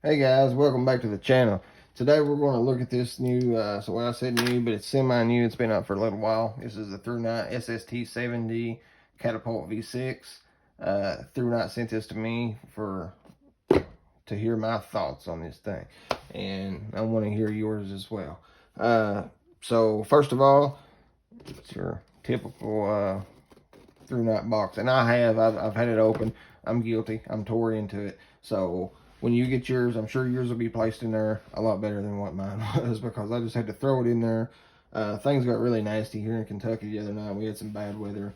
Hey guys, welcome back to the channel. Today we're going to look at this new, so when I said new, but it's semi-new, it's been out for a little while. This is the ThruNite SST70 Catapult V6. ThruNite sent this to me to hear my thoughts on this thing, and I want to hear yours as well. So first of all, it's your typical ThruNite box, and I've had it open. I'm guilty. I'm tore into it. So when you get yours, I'm sure yours will be placed in there a lot better than what mine was, because I just had to throw it in there. Things got really nasty here in Kentucky the other night. We had some bad weather.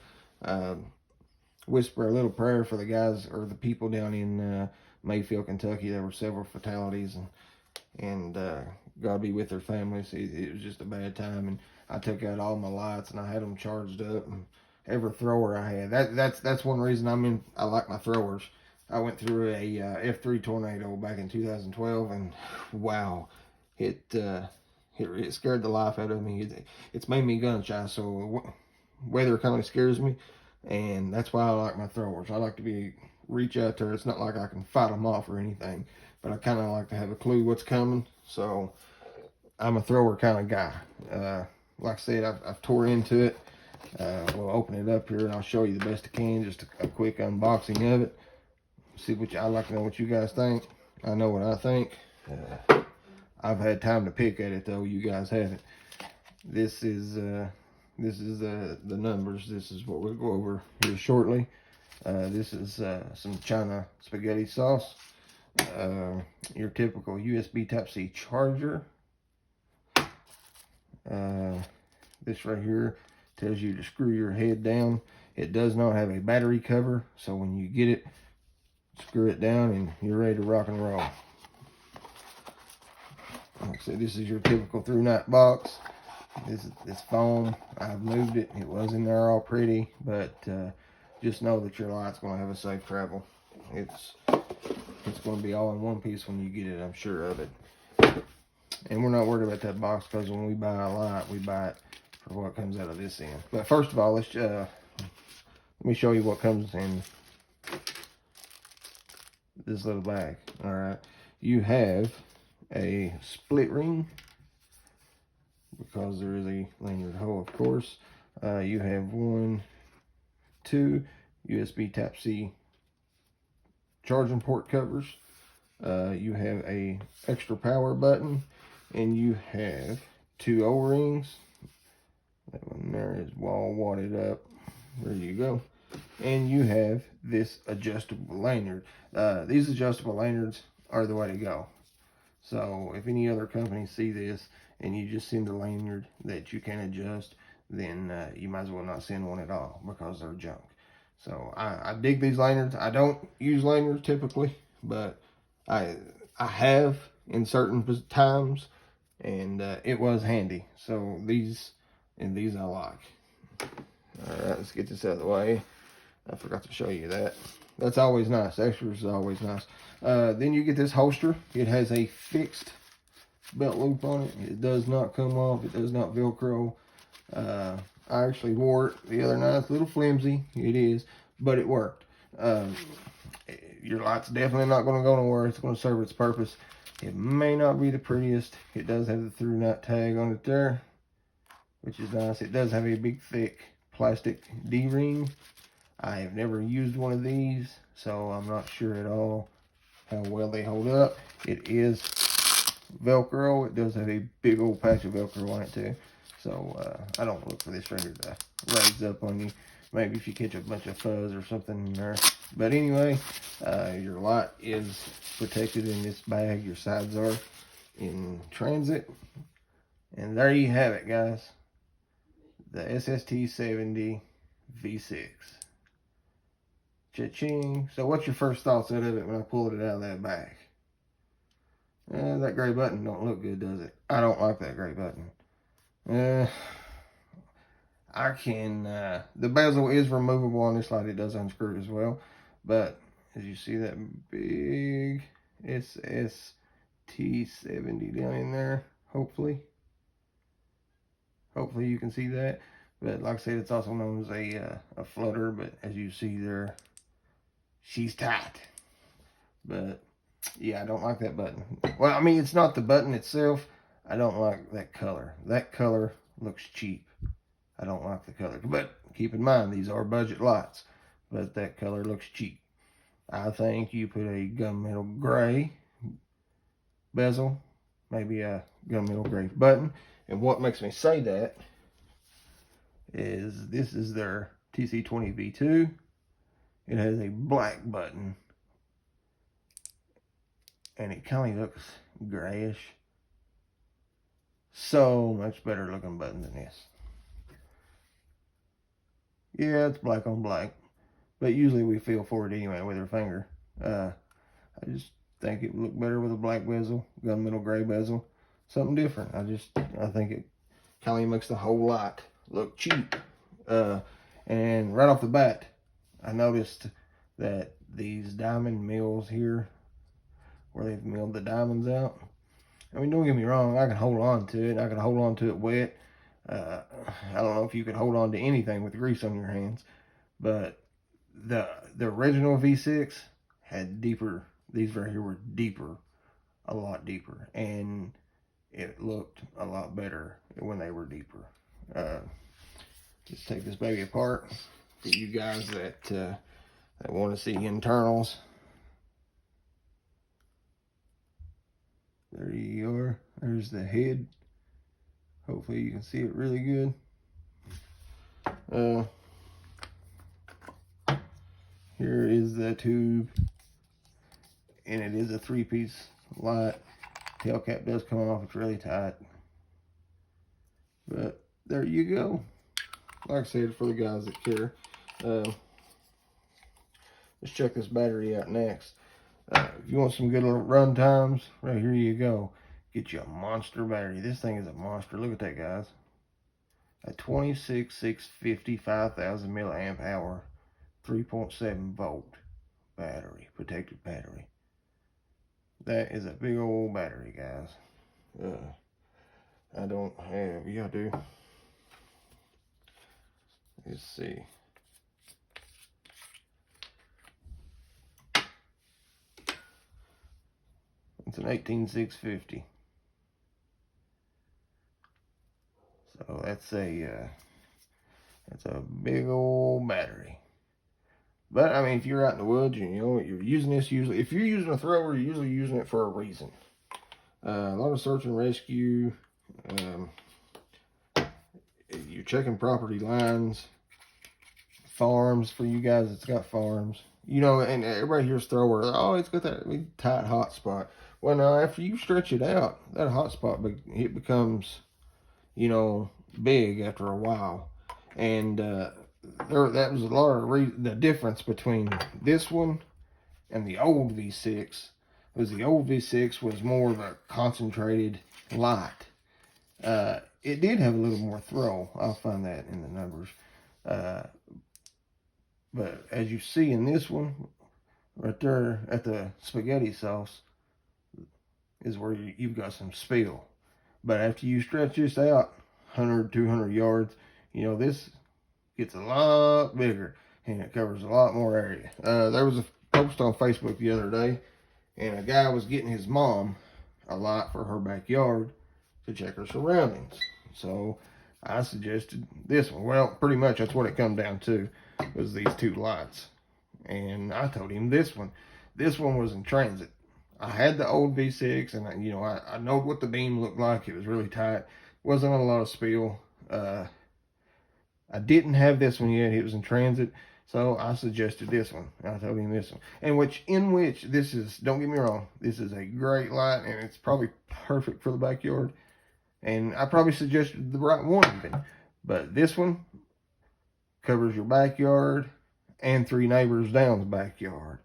Whisper a little prayer for the guys or the people down in Mayfield, Kentucky. There were several fatalities, and God be with their families. It was just a bad time, and I took out all my lights and I had them charged up. And every thrower I had. That's one reason I like my throwers. I went through a F3 tornado back in 2012, and wow, it scared the life out of me. It's made me gun shy, so weather kind of scares me, and that's why I like my throwers. I like to reach out there. It's not like I can fight them off or anything, but I kind of like to have a clue what's coming. So I'm a thrower kind of guy. Like I said, I've tore into it. We'll open it up here and I'll show you the best I can. Just a quick unboxing of it. See what I'd like to know what you guys think. I know what I think. I've had time to pick at it though. You guys haven't. This is the numbers. This is what we'll go over here shortly. This is some China spaghetti sauce. Your typical USB Type-C charger. This right here tells you to screw your head down. It does not have a battery cover, so when you get it, screw it down and you're ready to rock and roll. Like I said, this is your typical ThruNite box. This foam, I've moved it. It was in there all pretty, but just know that your light's going to have a safe travel. It's going to be all in one piece when you get it, I'm sure of it. And we're not worried about that box, because when we buy a light, we buy it for what comes out of this end. But first of all, let me show you what comes in this little bag. All right, you have a split ring, because there is a lanyard hole, of course. You have 2 USB Type-C charging port covers. You have a extra power button, and you have 2 O-rings. That one there is wall wadded up. There you go. And you have this adjustable lanyard. These adjustable lanyards are the way to go. So if any other companies see this and you just send a lanyard that you can adjust, then you might as well not send one at all, because they're junk. So I dig these lanyards. I don't use lanyards typically, but I have in certain times, and it was handy. So these I like. All right, let's get this out of the way. I forgot to show you that. That's always nice. Extras is always nice. Then you get this holster. It has a fixed belt loop on it. It does not come off. It does not Velcro. I actually wore it the other night. It's a little flimsy. It is, but it worked. Your light's definitely not going to go nowhere. It's going to serve its purpose. It may not be the prettiest. It does have the ThruNite tag on it there, which is nice. It does have a big, thick plastic D-ring. I have never used one of these, so I'm not sure at all how well they hold up. It is Velcro. It does have a big old patch of Velcro on it too. So I don't look for this right here to raise up on you. Maybe if you catch a bunch of fuzz or something in there. But anyway, your light is protected in this bag. Your sides are in transit. And there you have it, guys. The SST70 V6. Cha-ching. So what's your first thoughts out of it when I pulled it out of that bag? That gray button don't look good, does it? I don't like that gray button. I can, the bezel is removable on this light. It does unscrew as well. But as you see that big SST70 down in there, hopefully you can see that. But like I said, it's also known as a flutter. But as you see there, she's tight. But Yeah, I don't like that button. Well, I mean, it's not the button itself. I don't like that color. That color looks cheap. I don't like the color. But keep in mind, these are budget lights. But that color looks cheap. I think you put a gunmetal gray bezel, maybe a gunmetal gray button. And what makes me say that is this is their TC20V2. It has a black button. And it kind of looks grayish. So much better looking button than this. Yeah, it's black on black. But usually we feel for it anyway with our finger. I just think it would look better with a black bezel, gunmetal gray bezel. Something different. I think it kind of makes the whole light look cheap. And right off the bat, I noticed that these diamond mills here, where they've milled the diamonds out, I mean, don't get me wrong, I can hold on to it. I can hold on to it wet. I don't know if you could hold on to anything with grease on your hands, but the original V6 had deeper, these right here were deeper, a lot deeper, and it looked a lot better when they were deeper. Let's take this baby apart for you guys that want to see internals. There you are. There's the head. Hopefully you can see it really good. Here is the tube, and it is a 3-piece light. Tail cap does come off, it's really tight. But there you go. Like I said, for the guys that care. Let's check this battery out next. If you want some good little run times, right here you go. Get you a monster battery. This thing is a monster. Look at that, guys. A 26650 5000 milliamp hour, 3.7 volt battery, protected battery. That is a big old battery, guys. I don't have, yeah, I do. Let's see. It's an 18650. So that's a big old battery. But I mean, if you're out in the woods, you know, you're using this usually. If you're using a thrower, you're usually using it for a reason. A lot of search and rescue. You're checking property lines, farms for you guys that's got farms. You know, and everybody here's thrower. Oh, it's got that big tight hot spot. Well, now after you stretch it out, that hot spot it becomes, you know, big after a while. And that was a lot of the difference between this one and the old V6 was the old V6 was more of a concentrated light. It did have a little more throw. I'll find that in the numbers. But as you see in this one, right there at the spaghetti sauce, is where you've got some spill. But after you stretch this out 100, 200 yards, you know, this gets a lot bigger and it covers a lot more area. There was a post on Facebook the other day, and a guy was getting his mom a light for her backyard to check her surroundings. So I suggested this one. Well, pretty much that's what it come down to, was these two lights. And I told him this one was in transit. I had the old V6, and I know what the beam looked like. It was really tight. Wasn't a lot of spill. I didn't have this one yet. It was in transit, so I suggested this one. I told him this one. In which this is, don't get me wrong, this is a great light, and it's probably perfect for the backyard. And I probably suggested the right one even. But this one covers your backyard and 3 neighbors down's backyard.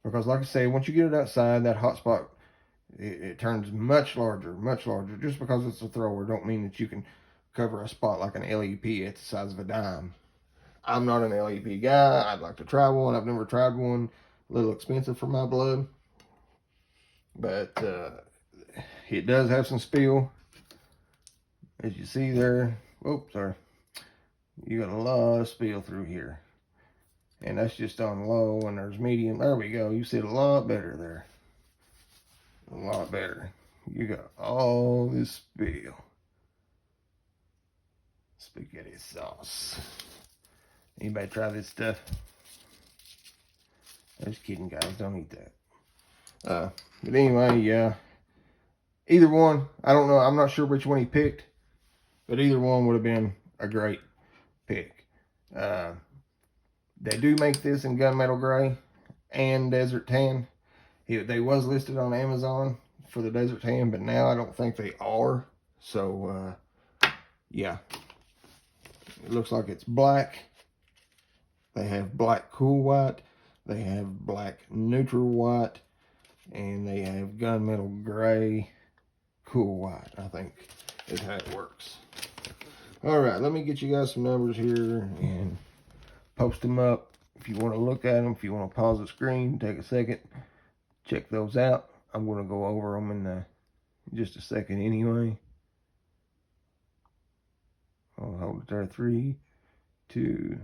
Because like I say, once you get it outside, that hot spot, it turns much larger, much larger. Just because it's a thrower don't mean that you can cover a spot like an LEP at the size of a dime. I'm not an LEP guy. I'd like to try one. I've never tried one. A little expensive for my blood. But it does have some spill. As you see there, oops, sorry. You got a lot of spill through here. And that's just on low, and there's medium. There we go. You see it a lot better there. a lot better. You got all this spill. Spaghetti sauce. Anybody try this stuff? I'm just kidding, guys. Don't eat that. But anyway, yeah. Either one, I don't know. I'm not sure which one he picked, but either one would have been a great pick. They do make this in gunmetal gray and desert tan. They was listed on Amazon for the desert tan, but now I don't think they are. So, yeah. It looks like it's black. They have black cool white. They have black neutral white. And they have gunmetal gray cool white, I think is how it works. Alright, let me get you guys some numbers here and post them up. If you want to look at them, if you want to pause the screen, take a second, check those out. I'm going to go over them in just a second anyway. I'll hold it there. 3, 2,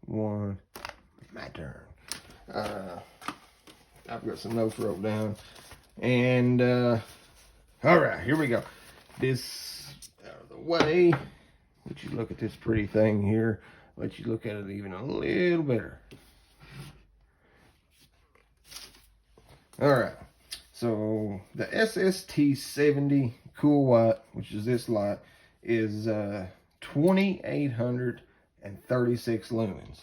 1. My turn. I've got some notes wrote down. And, alright, here we go. This out of the way. Let you look at this pretty thing here. Let you look at it even a little better. Alright, so the SST70 cool white, which is this light, is 2,836 lumens.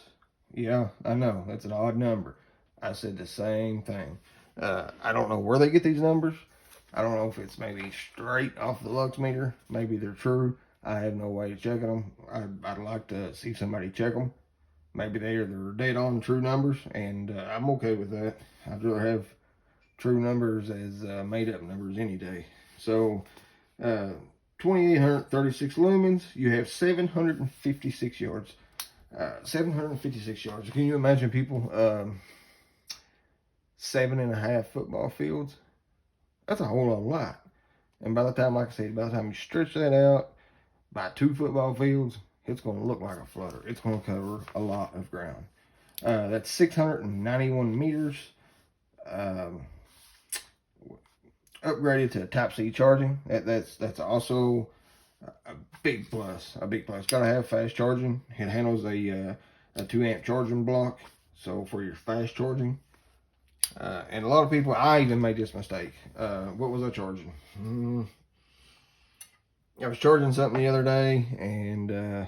Yeah, I know, that's an odd number. I said the same thing. I don't know where they get these numbers. I don't know if it's maybe straight off the lux meter. Maybe they're true. I have no way of checking them. I'd like to see somebody check them. Maybe they're dead on true numbers, and I'm okay with that. I'd rather have true numbers as made up numbers any day. So 2,836 lumens. You have 756 yards. 756 yards. Can you imagine people 7.5 football fields? That's a whole lot of light. And by the time, like I said, by the time you stretch that out by 2 football fields, it's going to look like a flutter. It's going to cover a lot of ground. That's 691 meters. Upgraded to Type-C charging. That's also a big plus. A big plus. Got to have fast charging. It handles a 2 amp charging block. So for your fast charging. And a lot of people, I even made this mistake. What was I charging? I was charging something the other day, and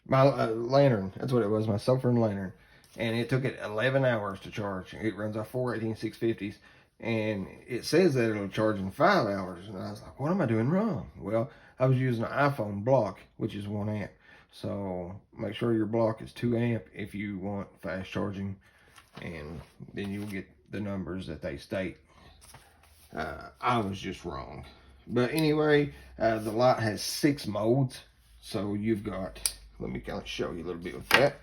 my lantern, that's what it was, my sulfur and lantern. And it took it 11 hours to charge. It runs off 4 18650s. And it says that it'll charge in 5 hours. And I was like, what am I doing wrong? Well, I was using an iPhone block, which is 1 amp. So make sure your block is 2 amp if you want fast charging. And then you'll get the numbers that they state. I was just wrong. But anyway, the light has 6 modes. So you've got, let me kind of show you a little bit with that.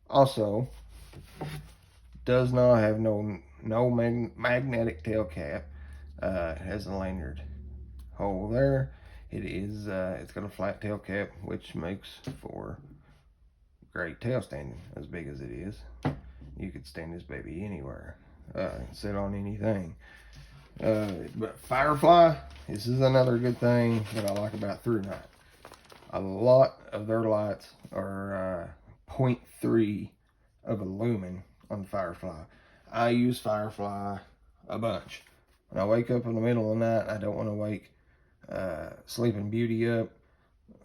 Also, does not have no magnetic tail cap. It has a lanyard hole there. It's got a flat tail cap, which makes for great tail standing. As big as it is, you could stand this baby anywhere, sit on anything. But Firefly, this is another good thing that I like about ThruNite. A lot of their lights are 0.3 of a lumen on Firefly. I use Firefly a bunch. When I wake up in the middle of the night, I don't want to wake Sleeping Beauty up.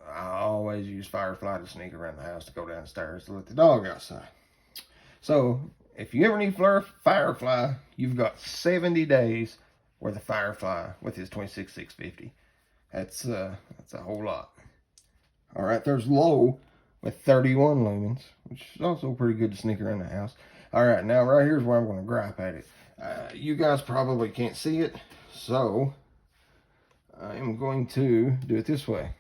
I always use Firefly to sneak around the house, to go downstairs to let the dog outside. So if you ever need Firefly, you've got 70 days worth of Firefly with his 26650. That's a whole lot. All right, there's low with 31 lumens, which is also pretty good to sneak around the house. All right, now right here's where I'm going to gripe at it. You guys probably can't see it, so I'm going to do it this way.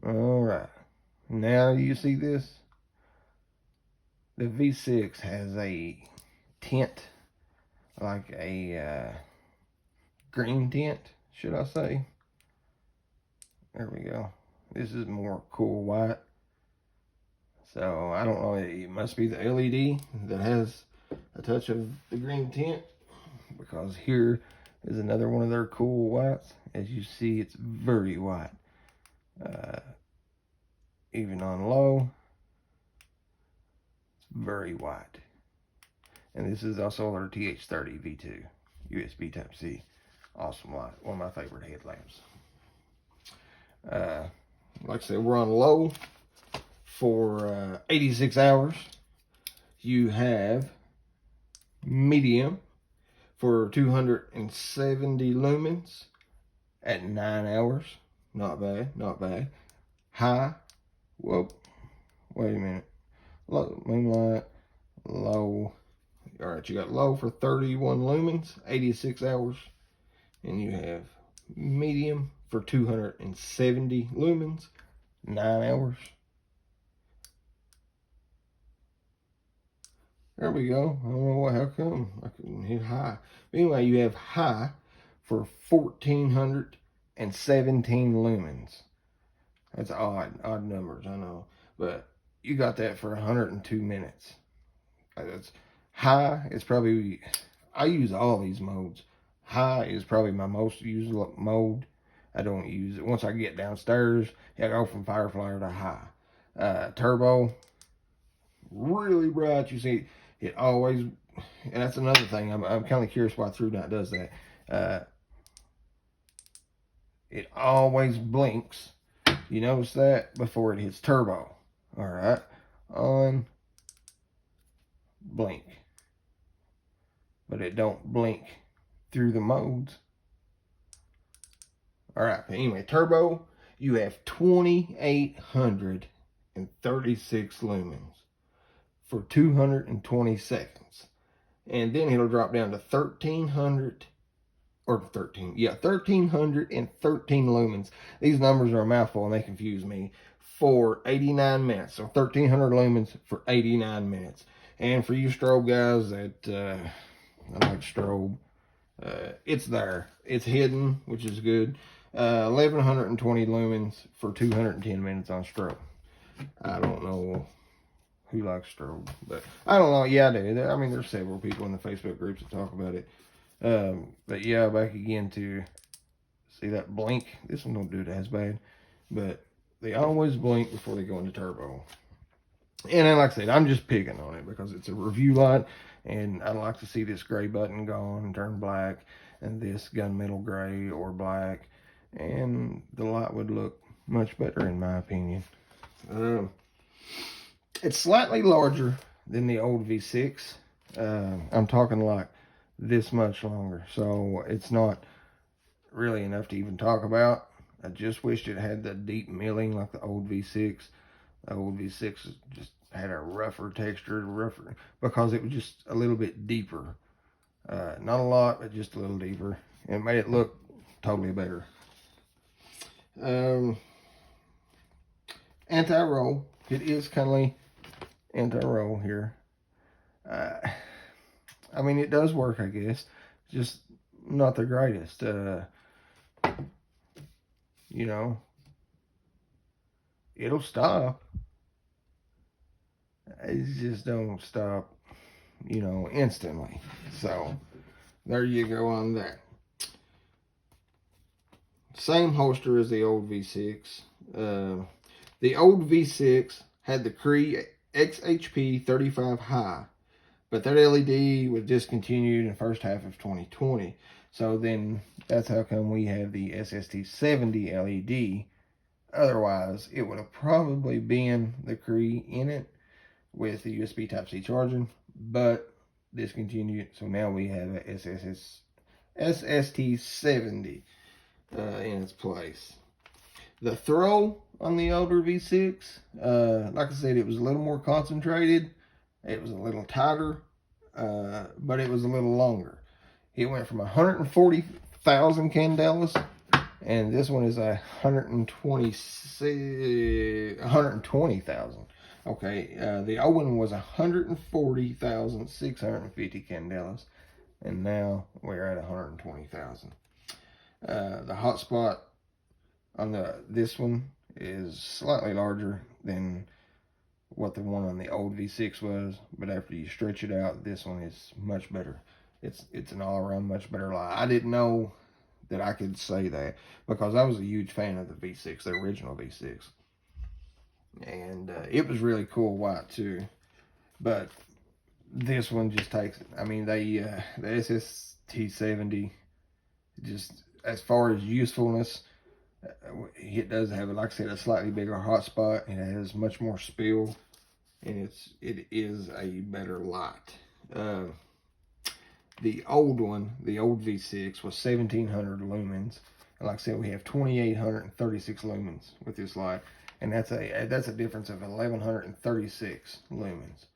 All right, now you see this? The V6 has a tint, like a green tint, should I say. There we go. This is more cool white. So I don't know, it must be the LED that has a touch of the green tint, because here is another one of their cool whites. As you see, it's very white. Even on low, it's very white. And this is also their TH30 V2 USB Type-C. Awesome light. One of my favorite headlamps. Like I said, we're on low for 86 hours. You have medium for 270 lumens at 9 hours. Not bad, not bad. High, whoa, wait a minute. Low, moonlight, low. All right, you got low for 31 lumens, 86 hours. And you have medium for 270 lumens, 9 hours. There we go. I don't know how come I couldn't hit high. But anyway, you have high for 1417 lumens. That's odd numbers, I know. But you got that for 102 minutes. That's high. It's probably, I use all these modes. High is probably my most used mode. I don't use it. Once I get downstairs, I go from Firefly to high. Turbo, really bright. You see, it always, and that's another thing. I'm kind of curious why ThruNite does that. It always blinks. You notice that before it hits turbo. All right, on blink, but it don't blink through the modes. All right, but anyway, turbo, you have 2,836 lumens for 220 seconds. And then it'll drop down to 1,313 lumens. These numbers are a mouthful and they confuse me. For 89 minutes. So 1,300 lumens for 89 minutes. And for you strobe guys that I like strobe, it's there. It's hidden, which is good. 1,120 lumens for 210 minutes on strobe. I don't know who likes strobe, but I don't know. Yeah, I do. I mean, there's several people in the Facebook groups that talk about it. But yeah, back again to see that blink. This one don't do it as bad, but they always blink before they go into turbo. And then, like I said, I'm just picking on it because it's a review light, and I'd like to see this gray button gone and turn black, and this gunmetal gray or black, and the light would look much better in my opinion. It's slightly larger than the old V6. I'm talking like this much longer, so it's not really enough to even talk about. I just wished it had the deep milling like the old V6. The old V6 just had a rougher texture, because it was just a little bit deeper. Not a lot, but just a little deeper. And it made it look totally better. Anti-roll. It is kind of anti-roll here. I mean, it does work, I guess. Just not the greatest. You know, it'll stop. It just don't stop, you know, instantly. So there you go on that. Same holster as the old V6. The old V6 had the Cree XHP 35 high, but that LED was discontinued in the first half of 2020. So then that's how come we have the SST70 LED. Otherwise, it would have probably been the Cree in it with the USB Type-C charging, but discontinued. So now we have a SST70 in its place. The throw on the older V6, like I said, it was a little more concentrated. It was a little tighter, but it was a little longer. It went from 140,000 candelas, and this one is 120,000. Okay, the old one was 140,650 candelas, and now we're at 120,000. The hotspot on this one is slightly larger than what the one on the old V6 was, but after you stretch it out, this one is much better. It's an all-around much better light. I didn't know that I could say that because I was a huge fan of the V6, the original V6. And it was really cool white too. But this one just takes it. I mean, the SST70, just as far as usefulness, it does have, like I said, a slightly bigger hotspot. It has much more spill, and it is a better light. The old one, the old V6, was 1700 lumens. And like I said, we have 2836 lumens with this light, and that's a difference of 1136 lumens.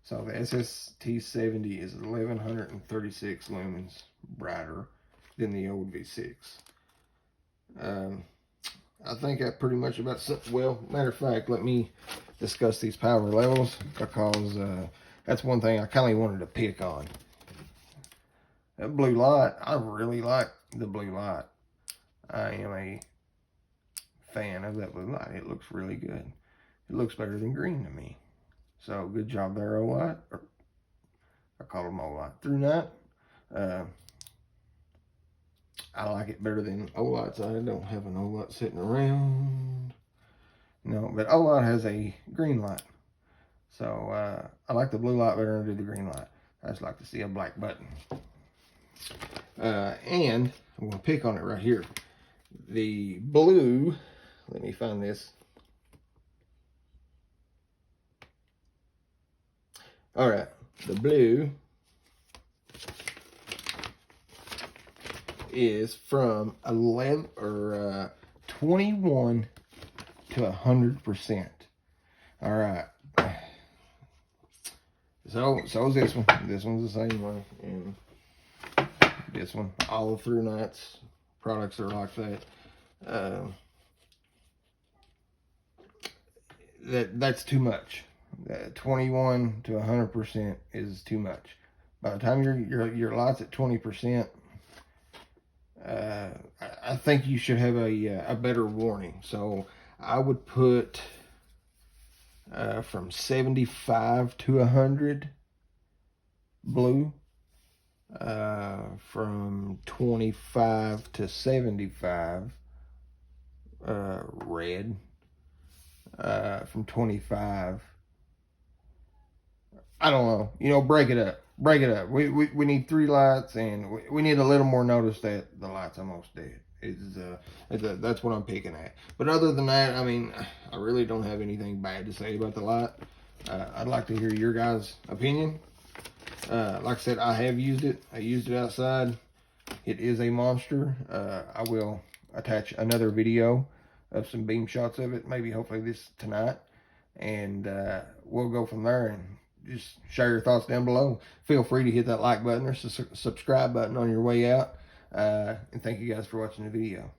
So the SST70 is 1136 lumens brighter than the old V6. I think that pretty much about, well, matter of fact, let me discuss these power levels, because that's one thing I kind of wanted to pick on. That blue light, I really like the blue light. I am a fan of that blue light. It looks really good. It looks better than green to me. So good job there, O-Light. I call them O-Light. ThruNite. I like it better than O-Lights. I don't have an O-Light sitting around. No, but O-Light has a green light. So I like the blue light better than I do the green light. I just like to see a black button. And I'm going to pick on it right here. The blue, let me find this. All right, the blue is from 21 to 100%. All right. So is this one. This one's the same way, and this one. All of ThruNite's products are like that. That's too much. 21 to 100% is too much. By the time your light's at 20%, I think you should have a better warning. So I would put from 75 to 100 blue, from 25 to 75 red, from 25, I don't know, you know, break it up. We need 3 lights, and we need a little more notice that the light's almost dead. That's what I'm picking at. But other than that, I mean, I really don't have anything bad to say about the light. I'd like to hear your guys' opinion. Like I said, I have used it. I used it outside. It is a monster. I will attach another video of some beam shots of it, maybe hopefully this tonight, and we'll go from there, and just share your thoughts down below. Feel free to hit that like button or subscribe button on your way out, and thank you guys for watching the video.